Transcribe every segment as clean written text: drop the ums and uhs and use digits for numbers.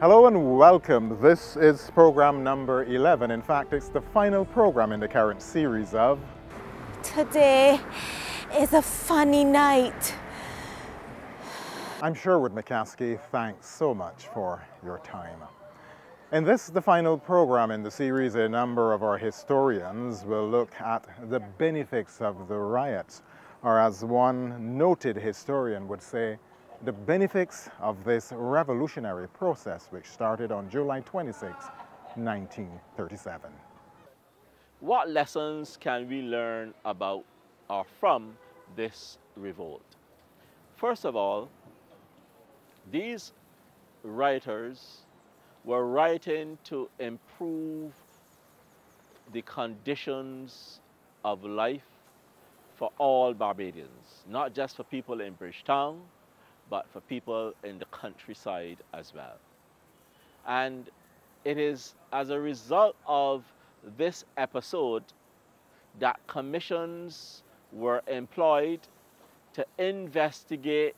Hello and welcome. This is program number 11. In fact, it's the final program in the current series of Today is a funny night. I'm Sherwood McCaskey. Thanks so much for your time. In this, the final program in the series, a number of our historians will look at the benefics of the riots, or as one noted historian would say, the benefics of this revolutionary process which started on July 26, 1937. What lessons can we learn about or from this revolt? First of all, these writers were writing to improve the conditions of life for all Barbadians, not just for people in Bridgetown, but for people in the countryside as well. And it is as a result of this episode that commissions were employed to investigate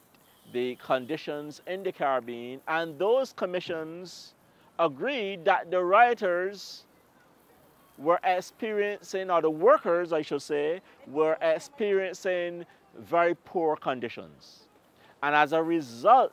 the conditions in the Caribbean, and those commissions agreed that the rioters were experiencing, or the workers, I should say, were experiencing very poor conditions. And as a result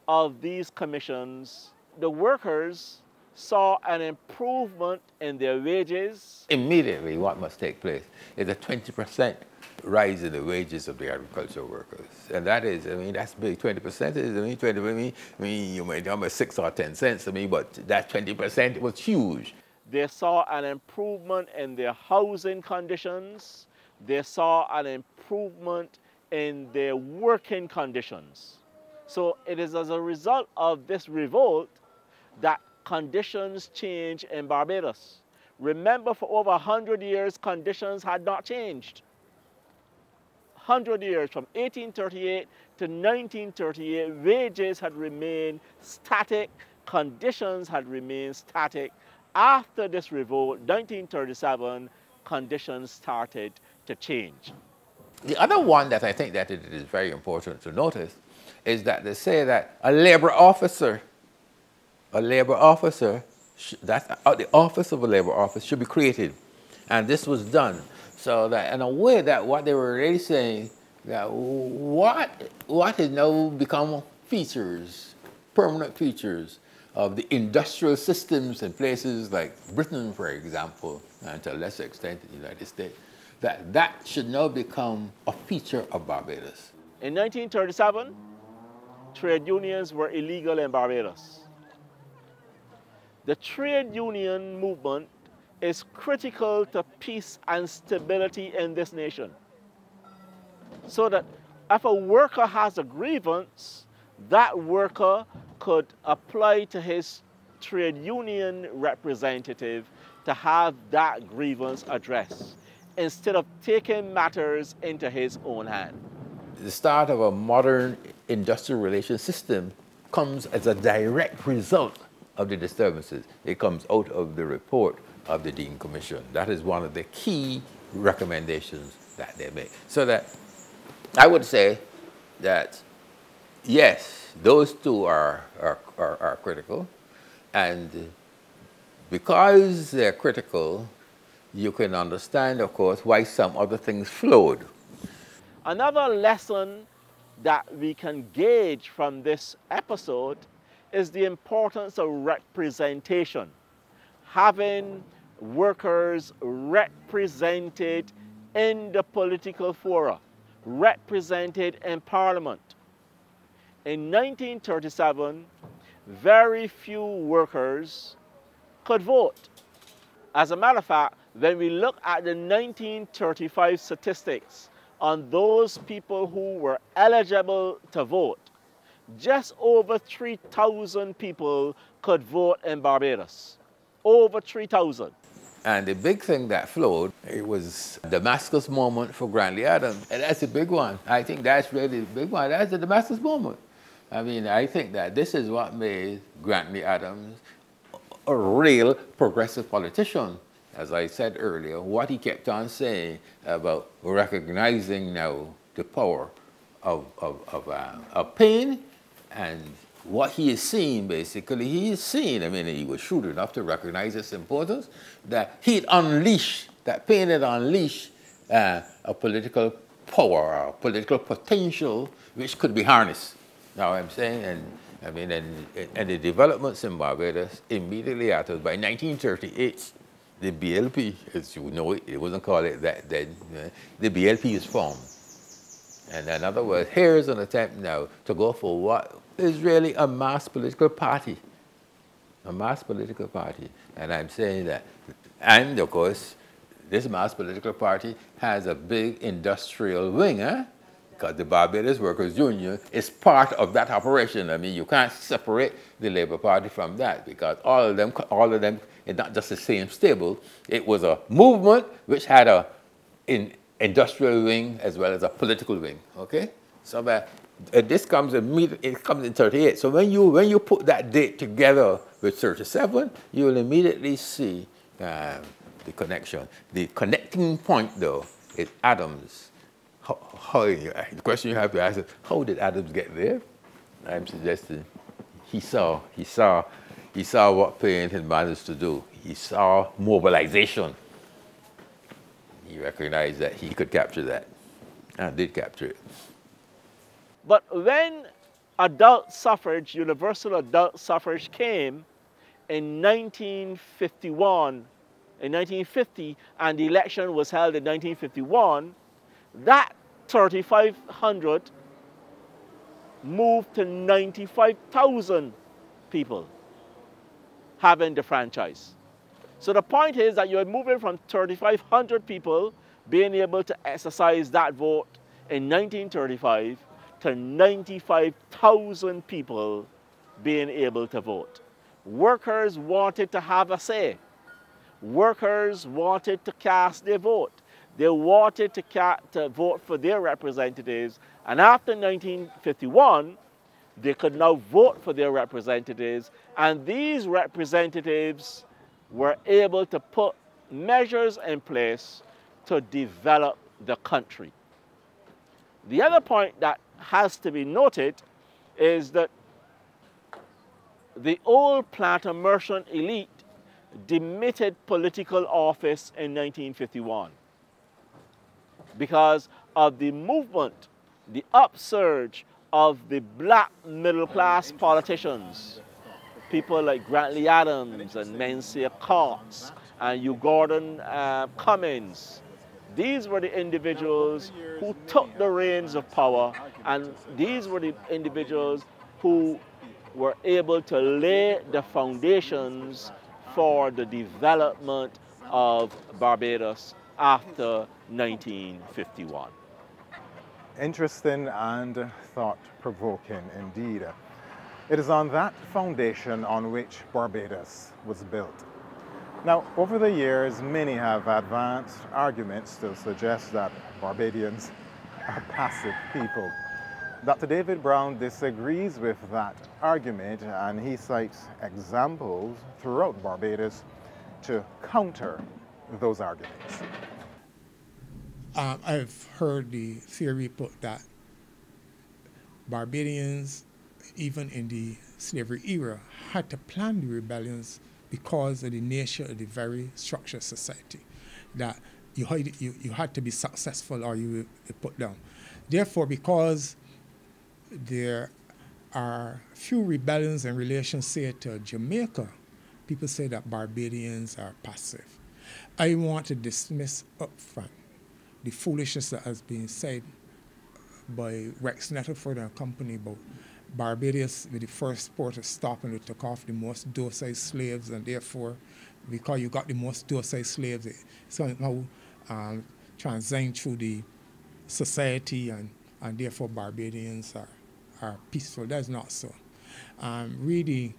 of these commissions, the workers saw an improvement in their wages. Immediately, what must take place is a 20% rise in the wages of the agricultural workers. And that is, I mean, that's big. 20% is, I mean, you might have 6 or 10 cents, but that 20% was huge. They saw an improvement in their housing conditions. They saw an improvement in their working conditions. So it is as a result of this revolt that conditions change in Barbados. Remember, for over 100 years, conditions had not changed. 100 years, from 1838 to 1938, wages had remained static, conditions had remained static. After this revolt, 1937, conditions started to change. The other one that I think that it is very important to notice is that they say that a labor officer, that's the office of a labor officer should be created. And this was done. So that in a way that what they were really saying, that what has now become features, permanent features of the industrial systems in places like Britain, for example, and to a lesser extent the United States, that should now become a feature of Barbados. In 1937, trade unions were illegal in Barbados. The trade union movement is critical to peace and stability in this nation. So that if a worker has a grievance, that worker could apply to his trade union representative to have that grievance addressed, instead of taking matters into his own hand. The start of a modern industrial relations system comes as a direct result of the disturbances. It comes out of the report of the Dean Commission. That is one of the key recommendations that they make. So that I would say that, yes, those two are critical. And because they're critical, you can understand, of course, why some other things flowed. Another lesson that we can gauge from this episode is the importance of representation. Having workers represented in the political fora, represented in Parliament. In 1937, very few workers could vote. As a matter of fact, when we look at the 1935 statistics on those people who were eligible to vote, just over 3,000 people could vote in Barbados. Over 3,000. And the big thing that flowed, it was the Damascus moment for Grantley Adams. And that's a big one. I think that's really the big one. That's the Damascus moment. I mean, I think that this is what made Grantley Adams a real progressive politician. As I said earlier, what he kept on saying about recognizing now the power of pain and what he is seeing, basically, he is seeing, I mean, he was shrewd enough to recognize its importance, that he'd unleash, that pain had unleashed a political power, a political potential, which could be harnessed. Now I'm saying, and I mean, and the developments in Barbados immediately after, by 1938, the BLP, as you know it wasn't called it that then, the BLP is formed. And in other words, here's an attempt now to go for what is really a mass political party. A mass political party. And I'm saying that, and of course, this mass political party has a big industrial wing, because the Barbados Workers Union is part of that operation. I mean, you can't separate the Labour Party from that, because all of them is not just the same stable. It was a movement which had an industrial wing as well as a political wing. Okay, so that this comes immediately. It comes in 38. So when you put that date together with 37, you will immediately see the connection. The connecting point, though, is Adams. The question you have to ask is, how did Adams get there? I'm suggesting he saw what Paine had managed to do. He saw mobilization. He recognized that he could capture that, and did capture it. But when adult suffrage, universal adult suffrage came in 1951, in 1950, and the election was held in 1951, that 3,500 moved to 95,000 people having the franchise. So the point is that you're moving from 3,500 people being able to exercise that vote in 1935 to 95,000 people being able to vote. Workers wanted to have a say. Workers wanted to cast their vote. They wanted to vote for their representatives, and after 1951, they could now vote for their representatives, and these representatives were able to put measures in place to develop the country. The other point that has to be noted is that the old planter merchant elite demitted political office in 1951 because of the movement, the upsurge of the black middle-class politicians, people like Grantley Adams and Menzies Cox and Hugh Gordon Cummins. These were the individuals who took the reins of power, and these were the individuals who were able to lay the foundations for the development of Barbados after 1951. Interesting and thought-provoking indeed. It is on that foundation on which Barbados was built. Now, over the years, many have advanced arguments to suggest that Barbadians are passive people. Dr. David Brown disagrees with that argument, and he cites examples throughout Barbados to counter those arguments. I've heard the theory put that Barbadians, even in the slavery era, had to plan the rebellions because of the nature of the very structured society, that you had to be successful or you were put down. Therefore, because there are few rebellions in relation, say, to Jamaica, people say that Barbadians are passive. I want to dismiss up front the foolishness that has been said by Rex Nettleford and company about Barbados with the first port of stop, and it took off the most docile slaves, and therefore, because you got the most docile slaves, it somehow transitioned through the society, and therefore Barbadians are peaceful. That's not so. Read the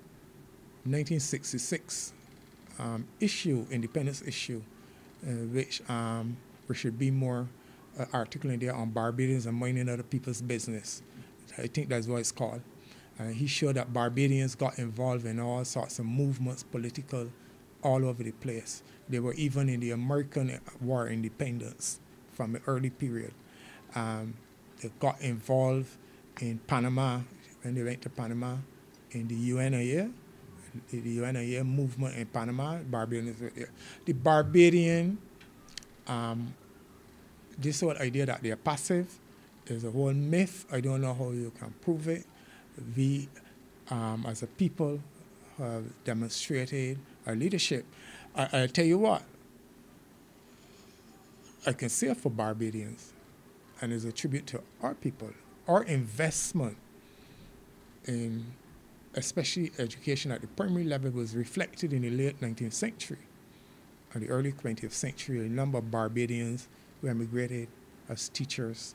1966 independence issue, which should be more articulate there on Barbadians and minding other people's business. I think that's what it's called. He showed that Barbadians got involved in all sorts of movements, political, all over the place. They were even in the American War of Independence from the early period. They got involved in Panama when they went to Panama. in the UNIA, the UNIA movement in Panama. Barbadians were there. The Barbadian, this whole idea that they're passive is a whole myth. I don't know how you can prove it. We, as a people, have demonstrated our leadership. I'll tell you what, I can say for Barbadians, and it's a tribute to our people, our investment in especially education at the primary level was reflected in the late 19th century and the early 20th century. A number of Barbadians who emigrated as teachers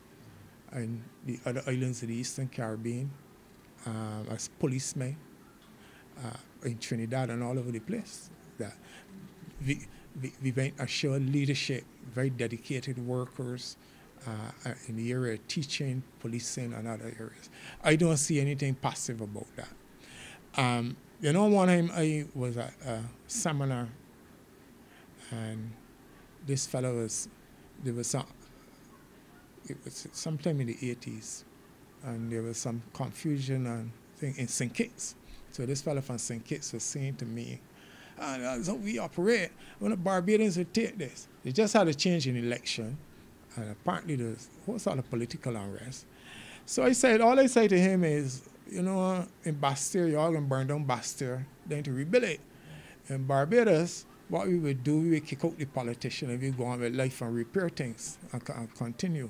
in the other islands of the Eastern Caribbean, as policemen in Trinidad and all over the place. That we went assured leadership, very dedicated workers in the area of teaching, policing, and other areas. I don't see anything passive about that. You know, one time I was at a seminar, and this fellow was, it was sometime in the 80s, and there was some confusion and thing in St. Kitts. So this fellow from St. Kitts was saying to me, that's how we operate. When the Barbadians would take this. They just had a change in election, and apparently there's whole sort of political unrest. So I said, all I say to him is, you know, in Bastille, you're all going to burn down Bastille, then to rebuild it. In Barbados, what we would do, we would kick out the politician and we go on with life and repair things and continue.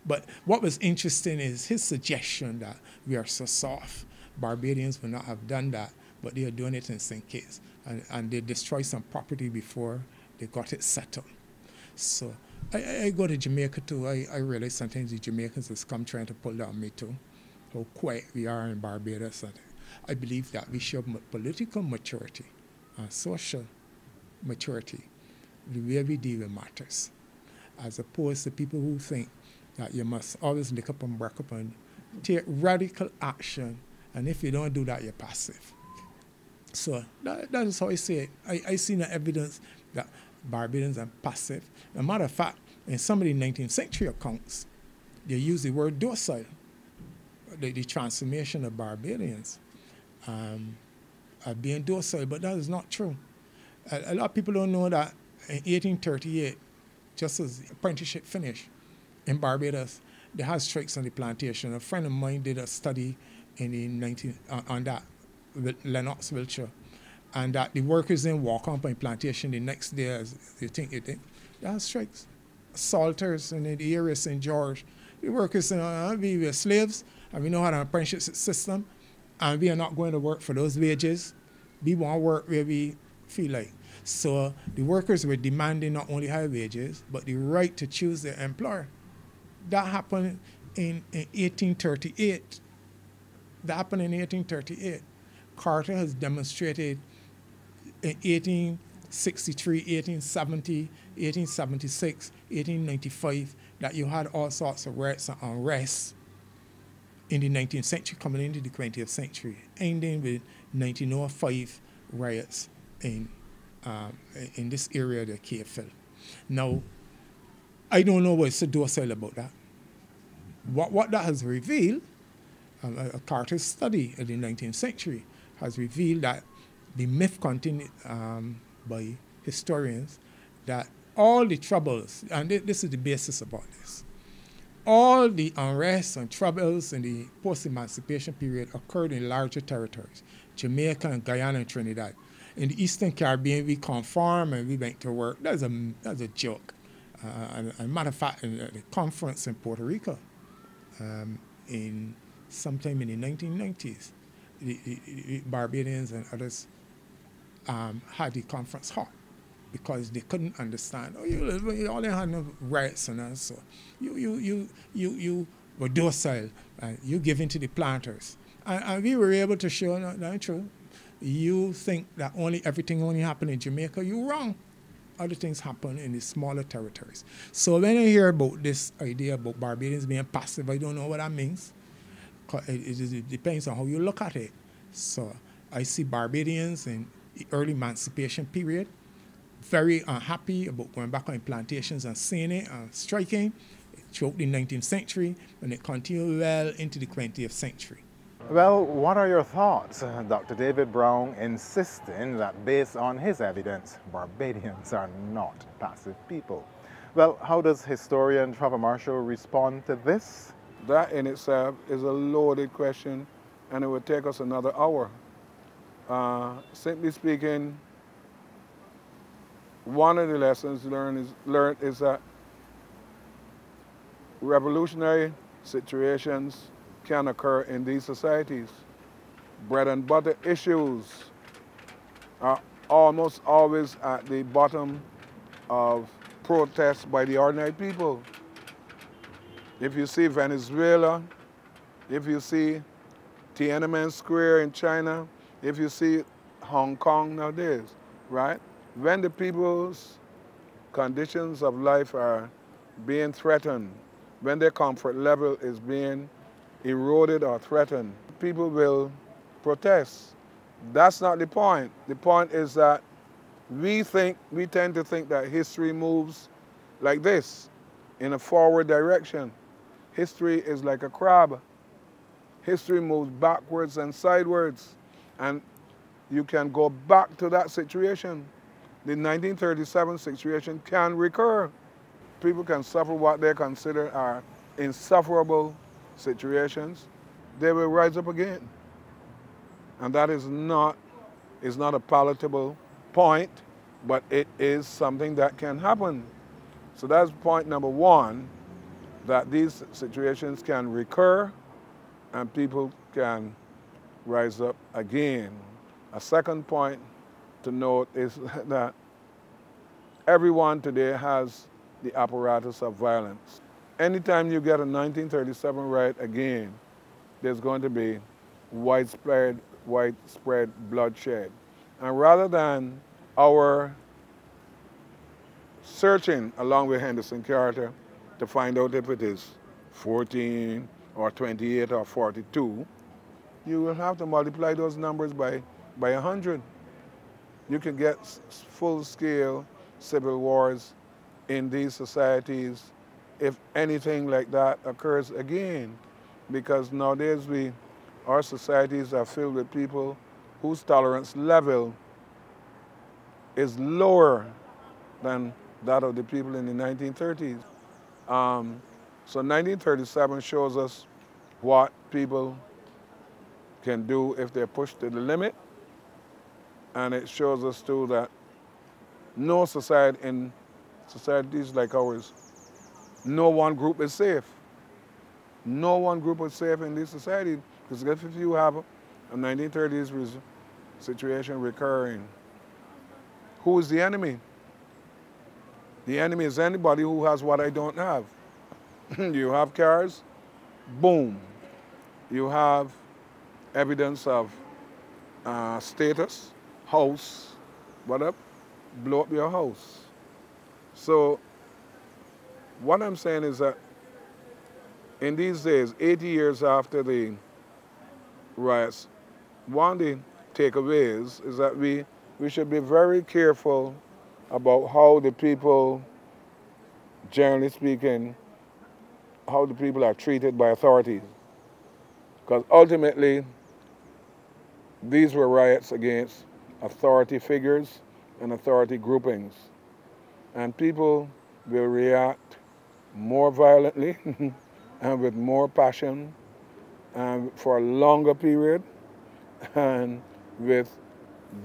But what was interesting is his suggestion that we are so soft. Barbadians would not have done that, but they are doing it in St. Kitts. And they destroyed some property before they got it settled. So I go to Jamaica too. I realize sometimes the Jamaicans just come trying to pull down me too. How quiet we are in Barbados. And I believe that we show political maturity and social maturity, the way we deal with matters, as opposed to people who think that you must always lick up and break up and take radical action, and if you don't do that, you're passive. So that is how I see it. I see no evidence that Barbadians are passive. As a matter of fact, in some of the 19th century accounts, they use the word docile, the transformation of Barbadians being docile, but that is not true. A lot of people don't know that in 1838, just as the apprenticeship finished in Barbados, they had strikes on the plantation. A friend of mine did a study in the on that with Lennox Wiltshire, and that the workers didn't walk on the plantation the next day as they think they had strikes. Salters in the area of St. George, the workers said, we were slaves, and we know how to apprenticeship system, and we are not going to work for those wages. We want to work where we feel like. So the workers were demanding not only high wages, but the right to choose their employer. That happened in 1838. That happened in 1838. Carter has demonstrated in 1863, 1870, 1876, 1895 that you had all sorts of riots and unrest in the 19th century coming into the 20th century, ending with 1905 riots in this area of the Cape Phil. Now, I don't know what's so docile about that. What that has revealed, a Carter's study in the 19th century has revealed that the myth continued by historians that all the troubles, and this is the basis of all this, all the unrest and troubles in the post-emancipation period occurred in larger territories, Jamaica and Guyana and Trinidad. In the Eastern Caribbean, we conform and we went to work. That's a joke. And a matter of fact, in the conference in Puerto Rico, in sometime in the 1990s, the Barbadians and others had the conference hot because they couldn't understand. Oh, you all had no rights and all, so you were docile and you give in to the planters. And we were able to show that's true. You think that everything only happened in Jamaica, you're wrong. Other things happen in the smaller territories. So when I hear about this idea about Barbadians being passive, I don't know what that means. It depends on how you look at it. So I see Barbadians in the early emancipation period very unhappy about going back on plantations and seeing it and striking throughout the 19th century, and it continued well into the 20th century. Well, what are your thoughts? Dr. David Brown insisting that based on his evidence, Barbadians are not passive people. Well, how does historian Trevor Marshall respond to this? That in itself is a loaded question, and it would take us another hour. Simply speaking, one of the lessons learned is that revolutionary situations can occur in these societies. Bread and butter issues are almost always at the bottom of protests by the ordinary people. If you see Venezuela, if you see Tiananmen Square in China, if you see Hong Kong nowadays, right? When the people's conditions of life are being threatened, when their comfort level is being eroded or threatened, people will protest. That's not the point. The point is that we tend to think that history moves like this, in a forward direction. History is like a crab. History moves backwards and sideways, and you can go back to that situation. The 1937 situation can recur. People can suffer what they consider are insufferable situations. They will rise up again. And that is not a palatable point, but it is something that can happen. So that's point number one, that these situations can recur and people can rise up again. A second point to note is that everyone today has the apparatus of violence. Anytime you get a 1937 riot again, there's going to be widespread bloodshed. And rather than our searching along with Henderson Carter to find out if it is 14 or 28 or 42, you will have to multiply those numbers by 100. You can get full-scale civil wars in these societies if anything like that occurs again, because nowadays our societies are filled with people whose tolerance level is lower than that of the people in the 1930s. So 1937 shows us what people can do if they're pushed to the limit, and it shows us too that no society, in societies like ours, no one group is safe. No one group is safe in this society, because if you have a 1930s situation recurring, who is the enemy? The enemy is anybody who has what I don't have. You have cars, boom. You have evidence of status, house, what up? Blow up your house. So what I'm saying is that in these days, 80 years after the riots, one of the takeaways is that we should be very careful about how the people, generally speaking, how the people are treated by authorities. Because ultimately, these were riots against authority figures and authority groupings. And people will react more violently and with more passion and for a longer period and with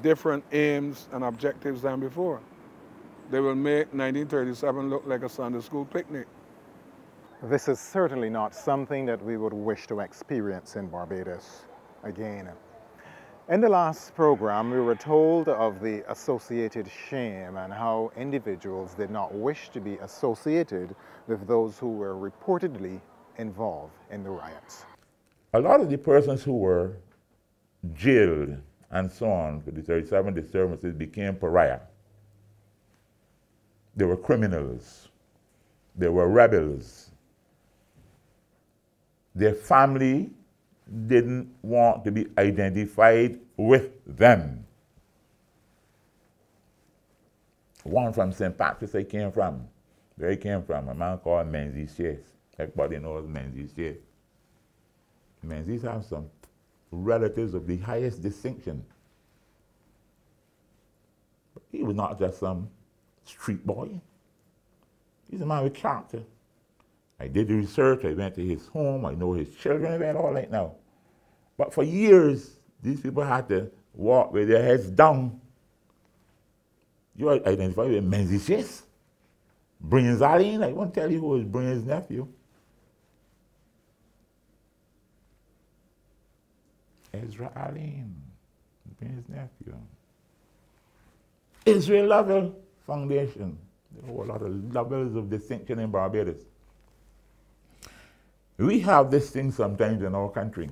different aims and objectives than before. They will make 1937 look like a Sunday school picnic. This is certainly not something that we would wish to experience in Barbados again. In the last program, we were told of the associated shame and how individuals did not wish to be associated with those who were reportedly involved in the riots. A lot of the persons who were jailed and so on for the 37 disturbances became pariah. They were criminals. They were rebels. Their family didn't want to be identified with them. One from St. Patrick's I came from, where he came from, a man called Menzies Chase. Everybody knows Menzies Chase. Menzies have some relatives of the highest distinction. But he was not just some street boy. He's a man with character. I did the research, I went to his home, I know his children, I went all right now. But for years, these people had to walk with their heads down. You identify with Menzies, Brins Alleyne. I won't tell you who was Brins' nephew. Ezra Alleyne, Brins' nephew. Israel Lovell Foundation. There were a lot of levels of distinction in Barbados. We have this thing sometimes in our country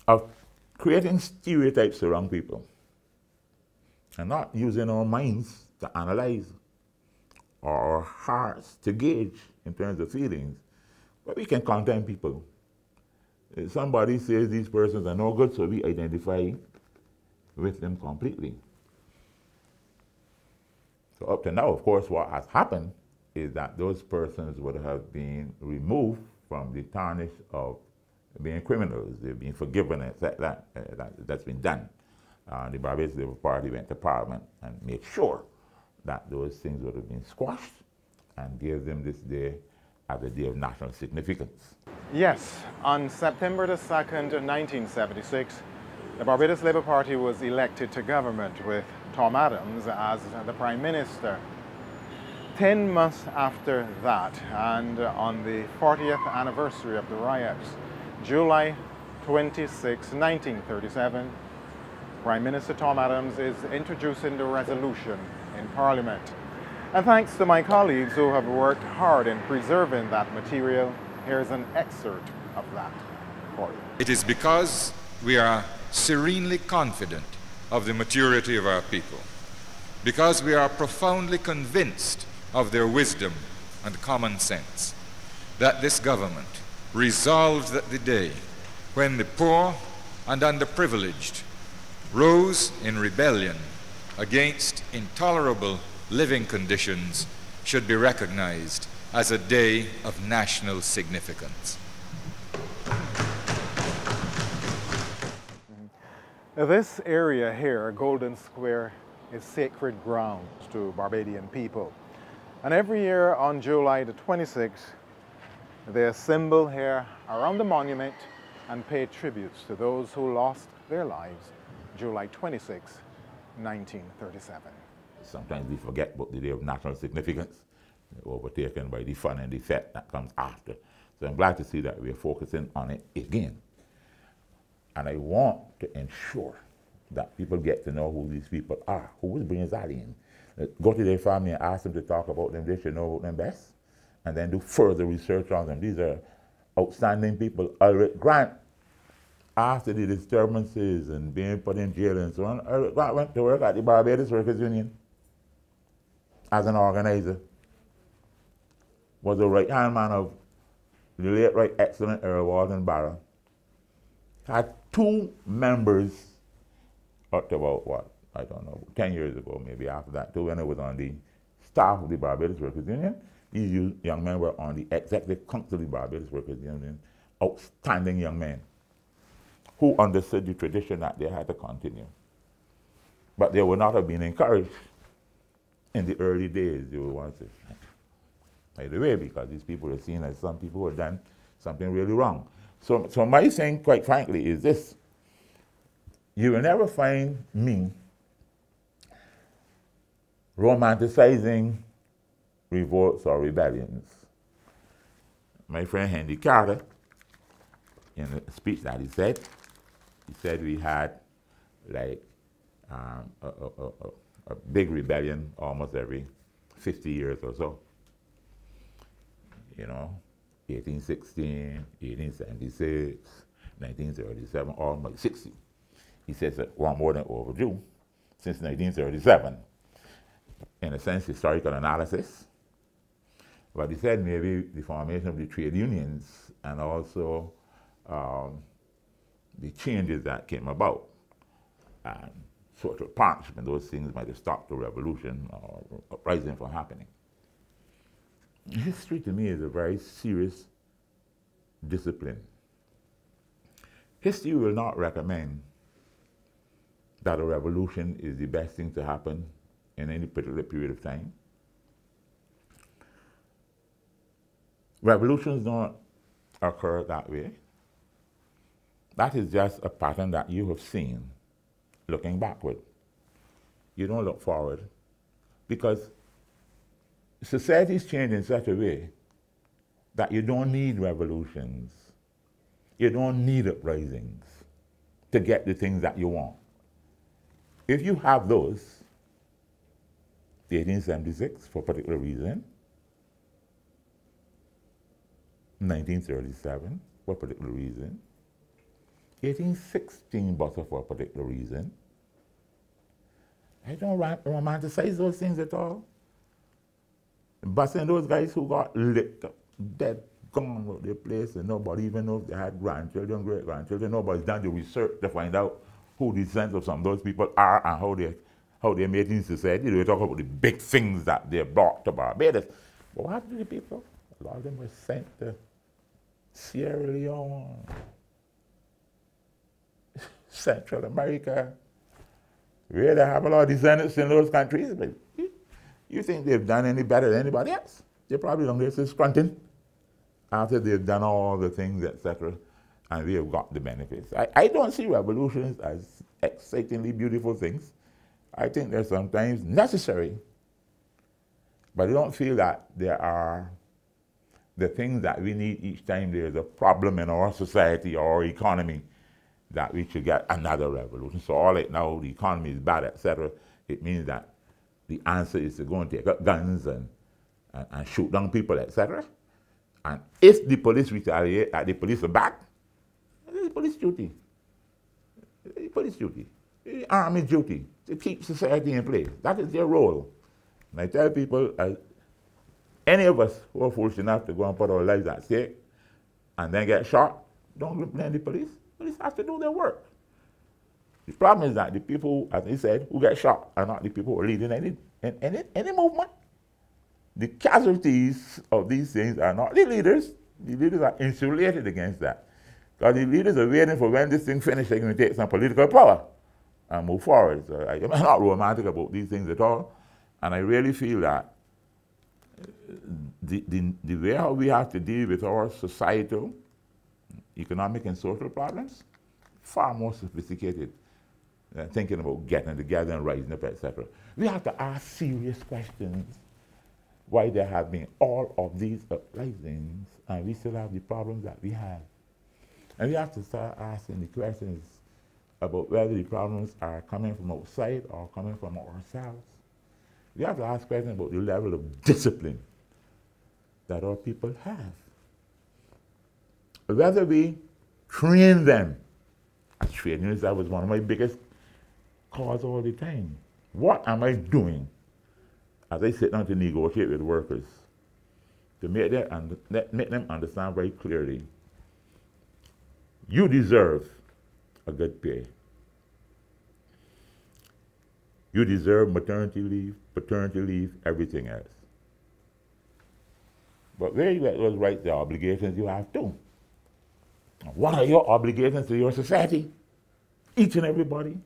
of creating stereotypes around people and not using our minds to analyze or our hearts to gauge in terms of feelings, but we can condemn people. If somebody says these persons are no good, so we identify with them completely. So up to now, of course, what has happened is that those persons would have been removed from the tarnish of being criminals. They've been forgiven, etc. That's been done. The Barbados Labour Party went to Parliament and made sure that those things would have been squashed and gave them this day as a day of national significance. Yes, on September the 2nd, 1976, the Barbados Labour Party was elected to government with Tom Adams as the Prime Minister. 10 months after that, and on the 40th anniversary of the riots, July 26, 1937, Prime Minister Tom Adams is introducing the resolution in Parliament. And thanks to my colleagues who have worked hard in preserving that material, here's an excerpt of that for you. It is because we are serenely confident of the maturity of our people, because we are profoundly convinced of their wisdom and common sense, that this government resolved that the day when the poor and underprivileged rose in rebellion against intolerable living conditions should be recognized as a day of national significance. This area here, Golden Square, is sacred ground to Barbadian people. And every year on July the 26th, they assemble here around the monument and pay tributes to those who lost their lives July 26, 1937. Sometimes we forget about the day of national significance, overtaken by the fun and the fete that comes after. So I'm glad to see that we're focusing on it again. And I want to ensure that people get to know who these people are. Who was Brins Alleyne? Go to their family and ask them to talk about them. They should know about them best. And then do further research on them. These are outstanding people. Ulrich Grant, after the disturbances and being put in jail and so on, Ulrich Grant went to work at the Barbados Workers Union as an organizer. Was a right-hand man of the late Right Excellent Earl Walton Barrow. Had 2 members up to about, what, I don't know, 10 years ago, maybe after that, too, when I was on the staff of the Barbados Workers Union. These young men were on the executive council of the Barbados Workers Union, outstanding young men who understood the tradition that they had to continue. But they would not have been encouraged in the early days. They would want to, by the way, because these people are seen as some people who have done something really wrong. So my thing, quite frankly, is this. You will never find me romanticizing revolts or rebellions. My friend Henry Carter, in a speech that he said we had like a big rebellion almost every 50 years or so. You know, 1816, 1876, 1937, almost 60. He says that one more than overdue since 1937. In a sense, historical analysis. But he said maybe the formation of the trade unions and also the changes that came about and social partnership and those things might have stopped the revolution or uprising from happening. History to me is a very serious discipline. History will not recommend that a revolution is the best thing to happen in any particular period of time. Revolutions don't occur that way. That is just a pattern that you have seen looking backward. You don't look forward because societies change in such a way that you don't need revolutions. You don't need uprisings to get the things that you want. If you have those, 1876 for a particular reason, 1937 for a particular reason, 1816 butter for a particular reason. I don't romanticize those things at all. Busting those guys who got licked up, dead, gone with their place, and nobody even knows they had grandchildren, great-grandchildren. Nobody's done the research to find out who the descendants of some of those people are and how they're made in society. They talk about the big things that they brought to Barbados. But what happened to the people? A lot of them were sent to Sierra Leone, Central America, where they have a lot of descendants in those countries. But you think they've done any better than anybody else? They probably don't get to scrunting after they've done all the things, etc., and we have got the benefits. I don't see revolutions as excitingly beautiful things. I think they're sometimes necessary, but I don't feel that there are the things that we need each time there's a problem in our society or our economy that we should get another revolution. So all right now, the economy is bad, etc. It means that the answer is to go and take up guns and shoot down people, etc. And if the police retaliate, that the police are back, it's police duty. It's police duty. It's army duty to keep society in place. That is their role. And I tell people, any of us who are foolish enough to go and put our lives at stake and then get shot, don't blame the police. The police have to do their work. The problem is that the people, as I said, who get shot are not the people who are leading any movement. The casualties of these things are not the leaders. The leaders are insulated against that. Because the leaders are waiting for when this thing finishes, they're going to take some political power and move forward. So I'm not romantic about these things at all. And I really feel that the way how we have to deal with our societal, economic and social problems, far more sophisticated than thinking about getting together and rising up, etc. We have to ask serious questions. Why there have been all of these uprisings and we still have the problems that we have. And we have to start asking the questions about whether the problems are coming from outside or coming from ourselves. We have to ask questions about the level of discipline that our people have. Whether we train them. And training, that was one of my biggest cause all the time. What am I doing as I sit down to negotiate with workers to make them understand very clearly, you deserve a good pay. You deserve maternity leave, paternity leave, everything else. But where you get those rights, the obligations you have too. What are your obligations to your society? Each and everybody.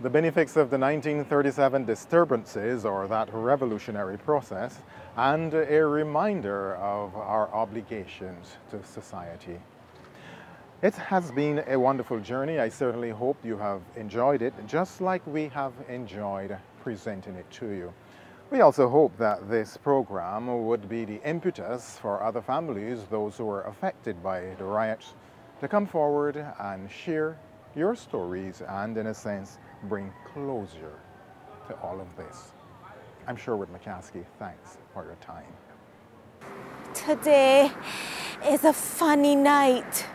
The benefits of the 1937 disturbances, or that revolutionary process, and a reminder of our obligations to society. It has been a wonderful journey. I certainly hope you have enjoyed it, just like we have enjoyed presenting it to you. We also hope that this program would be the impetus for other families, those who were affected by the riots, to come forward and share your stories and, in a sense, bring closure to all of this. I'm Sherwood McCaskey. Thanks for your time. Today is a funny night.